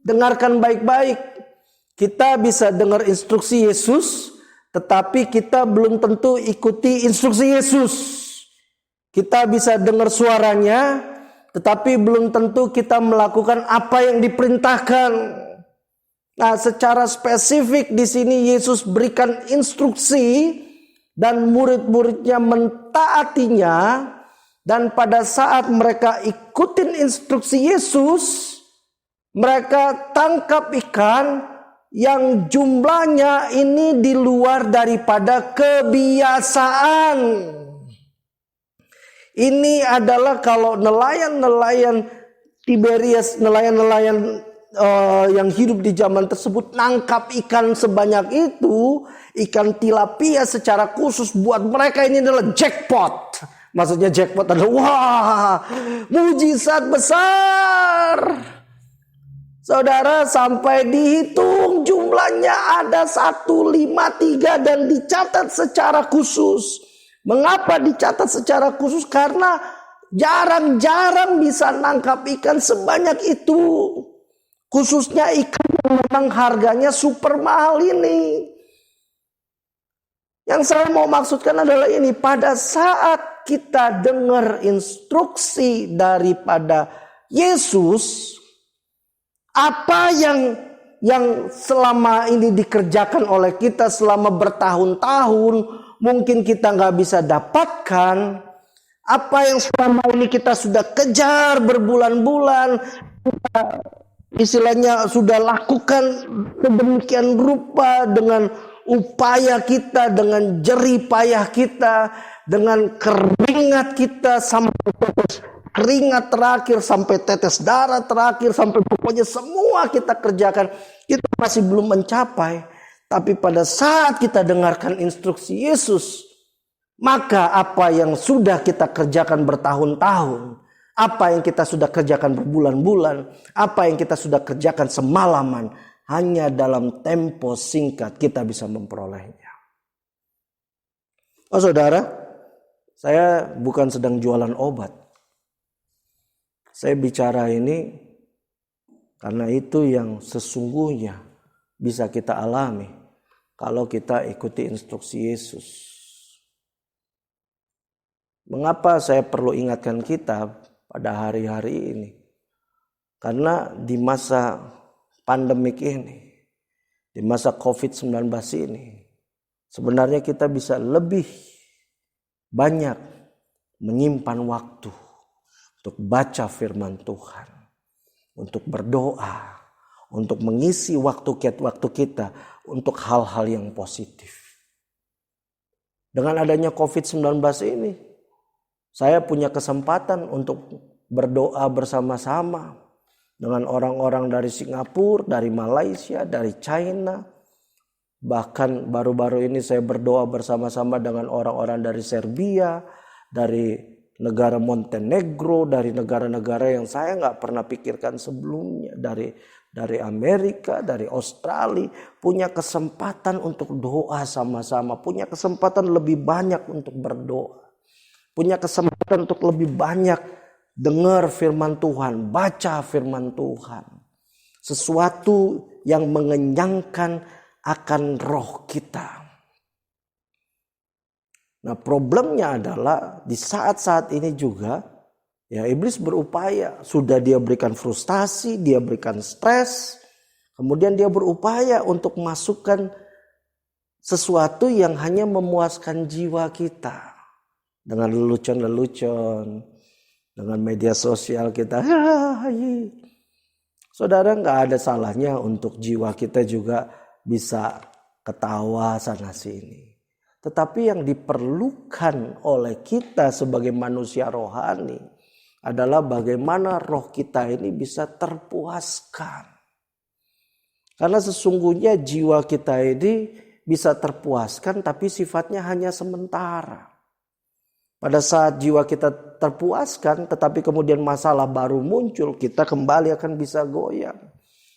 S1: dengarkan baik-baik. Kita bisa dengar instruksi Yesus, tetapi kita belum tentu ikuti instruksi Yesus. Kita bisa dengar suaranya, tetapi belum tentu kita melakukan apa yang diperintahkan. Nah, secara spesifik di sini Yesus berikan instruksi dan murid-muridnya mentaatinya, dan pada saat mereka ikutin instruksi Yesus, mereka tangkap ikan yang jumlahnya ini di luar daripada kebiasaan. Ini adalah kalau nelayan-nelayan Tiberias, nelayan-nelayan yang hidup di zaman tersebut nangkap ikan sebanyak itu, ikan tilapia secara khusus buat mereka ini adalah jackpot. Maksudnya jackpot adalah wah, mujizat besar. Saudara, sampai dihitung jumlahnya ada 153 dan dicatat secara khusus. Mengapa dicatat secara khusus? Karena jarang-jarang bisa nangkap ikan sebanyak itu. Khususnya ikan yang memang harganya super mahal ini. Yang saya mau maksudkan adalah ini. Pada saat kita dengar instruksi daripada Yesus, apa yang selama ini dikerjakan oleh kita selama bertahun-tahun, mungkin kita gak bisa dapatkan. Apa yang selama ini kita sudah kejar berbulan-bulan, kita istilahnya sudah lakukan sedemikian rupa dengan upaya kita, dengan jerih payah kita, dengan keringat kita sampai keringat terakhir, sampai tetes darah terakhir, sampai pokoknya semua kita kerjakan, kita masih belum mencapai. Tapi pada saat kita dengarkan instruksi Yesus, maka apa yang sudah kita kerjakan bertahun-tahun, apa yang kita sudah kerjakan berbulan-bulan, apa yang kita sudah kerjakan semalaman, hanya dalam tempo singkat kita bisa memperolehnya. Oh saudara, saya bukan sedang jualan obat. Saya bicara ini karena itu yang sesungguhnya bisa kita alami kalau kita ikuti instruksi Yesus. Mengapa saya perlu ingatkan kita pada hari-hari ini? Karena di masa pandemik ini, di masa COVID-19 ini, sebenarnya kita bisa lebih banyak menyimpan waktu untuk baca firman Tuhan, untuk berdoa, untuk mengisi waktu kita untuk hal-hal yang positif. Dengan adanya COVID-19 ini, saya punya kesempatan untuk berdoa bersama-sama dengan orang-orang dari Singapura, dari Malaysia, dari China. Bahkan baru-baru ini saya berdoa bersama-sama dengan orang-orang dari Serbia, dari negara Montenegro, dari negara-negara yang saya nggak pernah pikirkan sebelumnya, dari Amerika, dari Australia, punya kesempatan untuk doa sama-sama, punya kesempatan lebih banyak untuk berdoa, punya kesempatan untuk lebih banyak dengar firman Tuhan, baca firman Tuhan, sesuatu yang mengenyangkan akan roh kita. Nah, problemnya adalah di saat-saat ini juga ya iblis berupaya, sudah dia berikan frustasi, dia berikan stres, kemudian dia berupaya untuk masukkan sesuatu yang hanya memuaskan jiwa kita dengan lelucon-lelucon, dengan media sosial kita. Saudara, nggak ada salahnya untuk jiwa kita juga bisa ketawa sana sini. Tetapi yang diperlukan oleh kita sebagai manusia rohani adalah bagaimana roh kita ini bisa terpuaskan. Karena sesungguhnya jiwa kita ini bisa terpuaskan tapi sifatnya hanya sementara. Pada saat jiwa kita terpuaskan tetapi kemudian masalah baru muncul, kita kembali akan bisa goyang.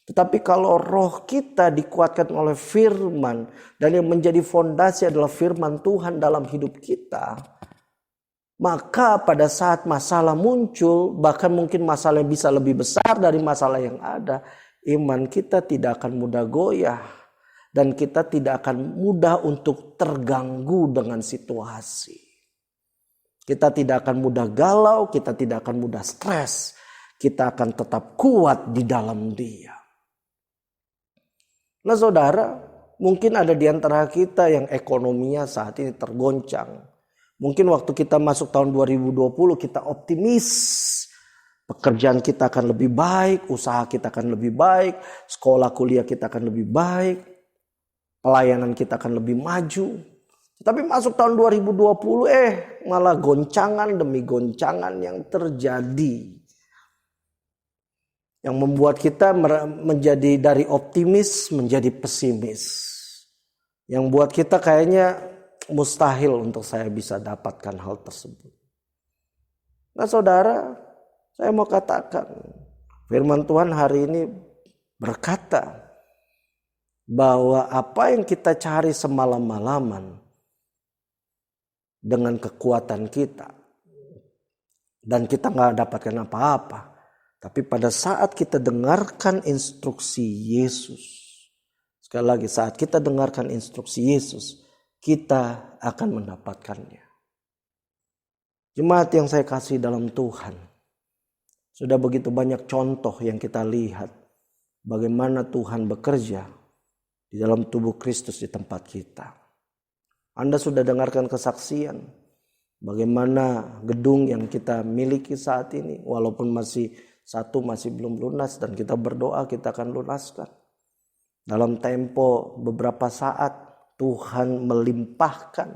S1: Tetapi kalau roh kita dikuatkan oleh firman dan yang menjadi fondasi adalah firman Tuhan dalam hidup kita, maka pada saat masalah muncul, bahkan mungkin masalah yang bisa lebih besar dari masalah yang ada, iman kita tidak akan mudah goyah dan kita tidak akan mudah untuk terganggu dengan situasi. Kita tidak akan mudah galau, kita tidak akan mudah stres, kita akan tetap kuat di dalam Dia. Nah saudara, mungkin ada di antara kita yang ekonominya saat ini tergoncang. Mungkin waktu kita masuk tahun 2020 kita optimis. Pekerjaan kita akan lebih baik, usaha kita akan lebih baik, sekolah kuliah kita akan lebih baik, pelayanan kita akan lebih maju. Tapi masuk tahun 2020 malah goncangan demi goncangan yang terjadi. Yang membuat kita menjadi dari optimis menjadi pesimis. Yang buat kita kayaknya mustahil untuk saya bisa dapatkan hal tersebut. Nah saudara, saya mau katakan firman Tuhan hari ini berkata bahwa apa yang kita cari semalam-malaman dengan kekuatan kita dan kita gak dapatkan apa-apa. Tapi pada saat kita dengarkan instruksi Yesus, sekali lagi saat kita dengarkan instruksi Yesus, kita akan mendapatkannya. Jemaat yang saya kasih dalam Tuhan, sudah begitu banyak contoh yang kita lihat bagaimana Tuhan bekerja di dalam tubuh Kristus di tempat kita. Anda sudah dengarkan kesaksian bagaimana gedung yang kita miliki saat ini, walaupun masih belum lunas dan kita berdoa kita akan lunaskan. Dalam tempo beberapa saat Tuhan melimpahkan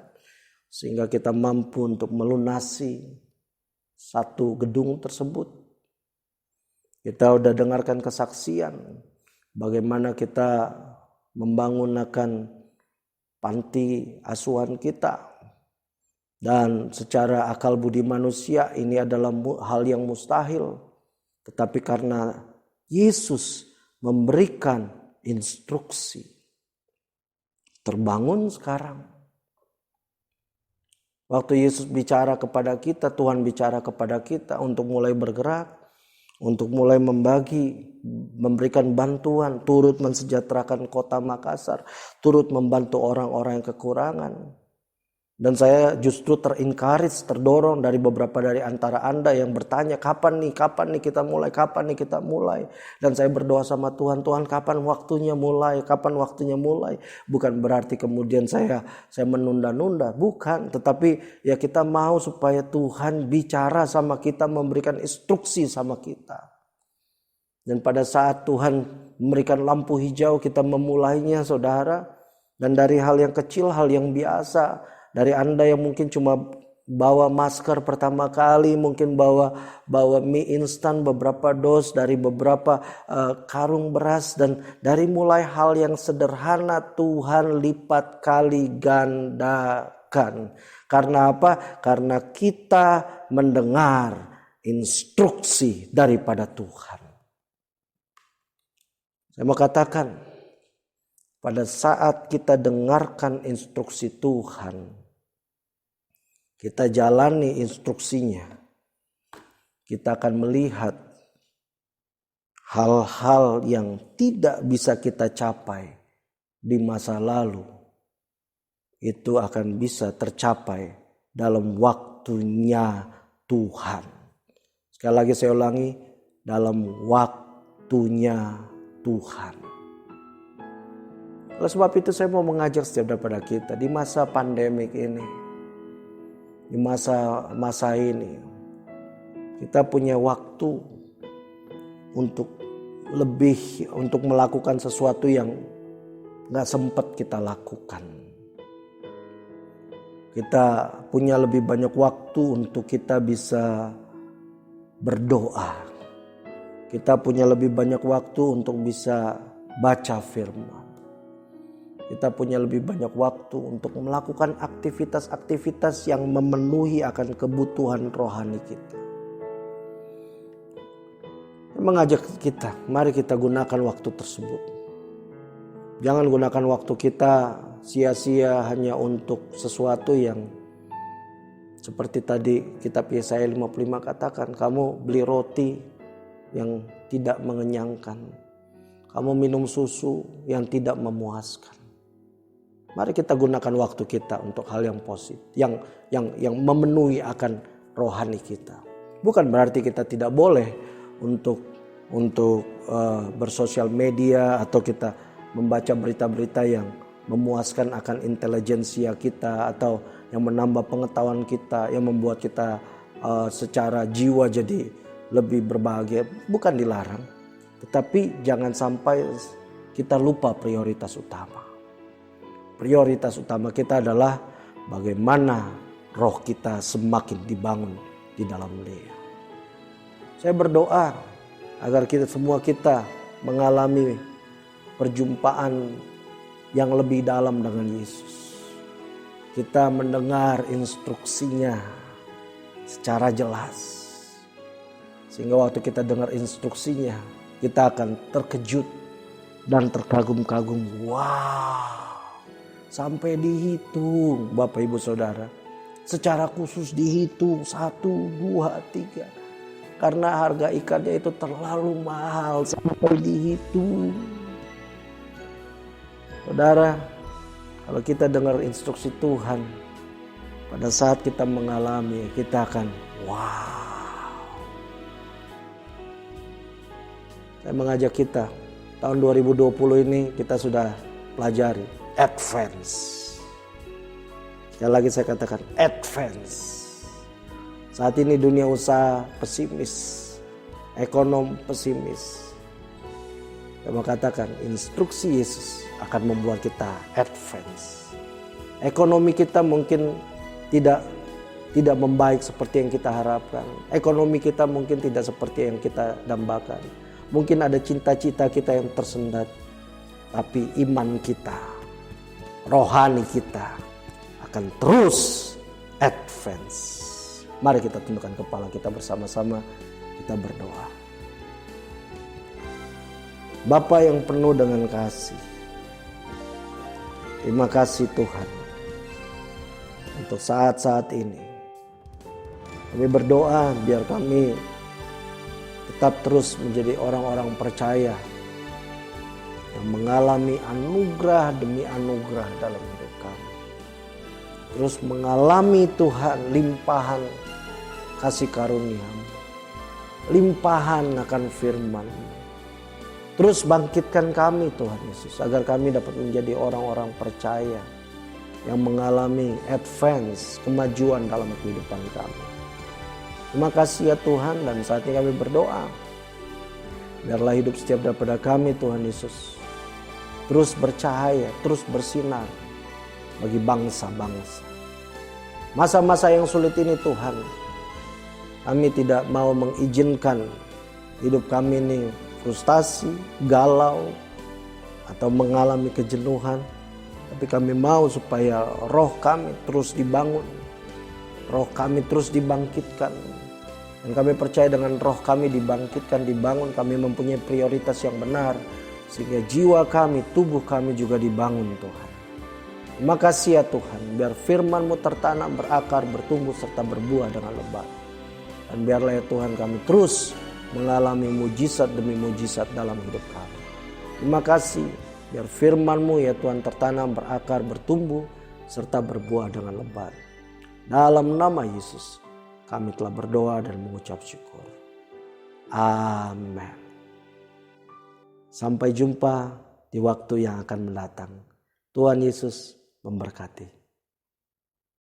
S1: sehingga kita mampu untuk melunasi satu gedung tersebut. Kita udah dengarkan kesaksian bagaimana kita membangunkan panti asuhan kita. Dan secara akal budi manusia ini adalah hal yang mustahil. Tetapi karena Yesus memberikan instruksi, terbangun sekarang. Waktu Yesus bicara kepada kita, Tuhan bicara kepada kita untuk mulai bergerak, untuk mulai memberikan bantuan, turut mensejahterakan kota Makassar, turut membantu orang-orang yang kekurangan. Dan saya justru terdorong dari beberapa dari antara Anda yang bertanya, kapan nih kita mulai. Dan saya berdoa sama Tuhan, kapan waktunya mulai. Bukan berarti kemudian saya menunda-nunda, bukan. Tetapi ya kita mau supaya Tuhan bicara sama kita, memberikan instruksi sama kita. Dan pada saat Tuhan memberikan lampu hijau, kita memulainya, saudara. Dan dari hal yang kecil, hal yang biasa. Dari Anda yang mungkin cuma bawa masker pertama kali, mungkin bawa mie instan beberapa dos, dari beberapa karung beras, dan dari mulai hal yang sederhana Tuhan lipat kali gandakan. Karena apa? Karena kita mendengar instruksi daripada Tuhan. Saya mau katakan, pada saat kita dengarkan instruksi Tuhan, kita jalani instruksinya, kita akan melihat hal-hal yang tidak bisa kita capai di masa lalu. Itu akan bisa tercapai dalam waktunya Tuhan. Sekali lagi saya ulangi, dalam waktunya Tuhan. Oleh sebab itu saya mau mengajak setiap daripada kita di masa pandemik ini, di masa ini, kita punya waktu untuk melakukan sesuatu yang gak sempat kita lakukan. Kita punya lebih banyak waktu untuk kita bisa berdoa. Kita punya lebih banyak waktu untuk bisa baca firman. Kita punya lebih banyak waktu untuk melakukan aktivitas-aktivitas yang memenuhi akan kebutuhan rohani kita. Mengajak kita, mari kita gunakan waktu tersebut. Jangan gunakan waktu kita sia-sia hanya untuk sesuatu yang seperti tadi kitab Yesaya 55 katakan, kamu beli roti yang tidak mengenyangkan. Kamu minum susu yang tidak memuaskan. Mari kita gunakan waktu kita untuk hal yang positif, yang memenuhi akan rohani kita. Bukan berarti kita tidak boleh untuk bersosial media atau kita membaca berita-berita yang memuaskan akan intelijensia kita atau yang menambah pengetahuan kita, yang membuat kita secara jiwa jadi lebih berbahagia. Bukan dilarang, tetapi jangan sampai kita lupa prioritas utama. Prioritas utama kita adalah bagaimana roh kita semakin dibangun di dalam Dia. Saya berdoa agar kita mengalami perjumpaan yang lebih dalam dengan Yesus. Kita mendengar instruksinya secara jelas. Sehingga waktu kita dengar instruksinya, kita akan terkejut dan terkagum-kagum. Wow! Sampai dihitung Bapak Ibu Saudara. Secara khusus dihitung 1, 2, 3. Karena harga ikannya itu terlalu mahal sampai dihitung. Saudara, kalau kita dengar instruksi Tuhan, pada saat kita mengalami, kita akan wow. Saya mengajak kita, tahun 2020 ini kita sudah pelajari advance. Sekali lagi saya katakan advance. Saat ini dunia usaha pesimis, ekonom pesimis. Saya mau katakan instruksi Yesus akan membuat kita advance. Ekonomi kita mungkin tidak tidak membaik seperti yang kita harapkan. Ekonomi kita mungkin tidak seperti yang kita dambakan. Mungkin ada cita-cita kita yang tersendat. Tapi iman kita, rohani kita akan terus advance. Mari kita tundukkan kepala kita bersama-sama, kita berdoa. Bapa yang penuh dengan kasih, terima kasih Tuhan untuk saat-saat ini. Kami berdoa biar kami tetap terus menjadi orang-orang percaya yang mengalami anugerah demi anugerah dalam hidup kami. Terus mengalami Tuhan limpahan kasih karunia-Mu, limpahan akan firman-Mu. Terus bangkitkan kami Tuhan Yesus, agar kami dapat menjadi orang-orang percaya yang mengalami advance, kemajuan dalam kehidupan kami. Terima kasih ya Tuhan, dan saat ini kami berdoa, biarlah hidup setiap daripada kami Tuhan Yesus terus bercahaya, terus bersinar bagi bangsa-bangsa. Masa-masa yang sulit ini Tuhan, kami tidak mau mengizinkan hidup kami ini frustasi, galau, atau mengalami kejenuhan. Tapi kami mau supaya roh kami terus dibangun, roh kami terus dibangkitkan. Dan kami percaya dengan roh kami dibangkitkan, dibangun, kami mempunyai prioritas yang benar. Sehingga jiwa kami, tubuh kami juga dibangun Tuhan. Terima kasih ya Tuhan, biar firman-Mu tertanam, berakar, bertumbuh, serta berbuah dengan lebat. Dan biarlah ya Tuhan kami terus mengalami mujizat demi mujizat dalam hidup kami. Terima kasih, biar firman-Mu ya Tuhan tertanam, berakar, bertumbuh, serta berbuah dengan lebat. Dalam nama Yesus, kami telah berdoa dan mengucap syukur. Amin. Sampai jumpa di waktu yang akan mendatang. Tuhan Yesus memberkati.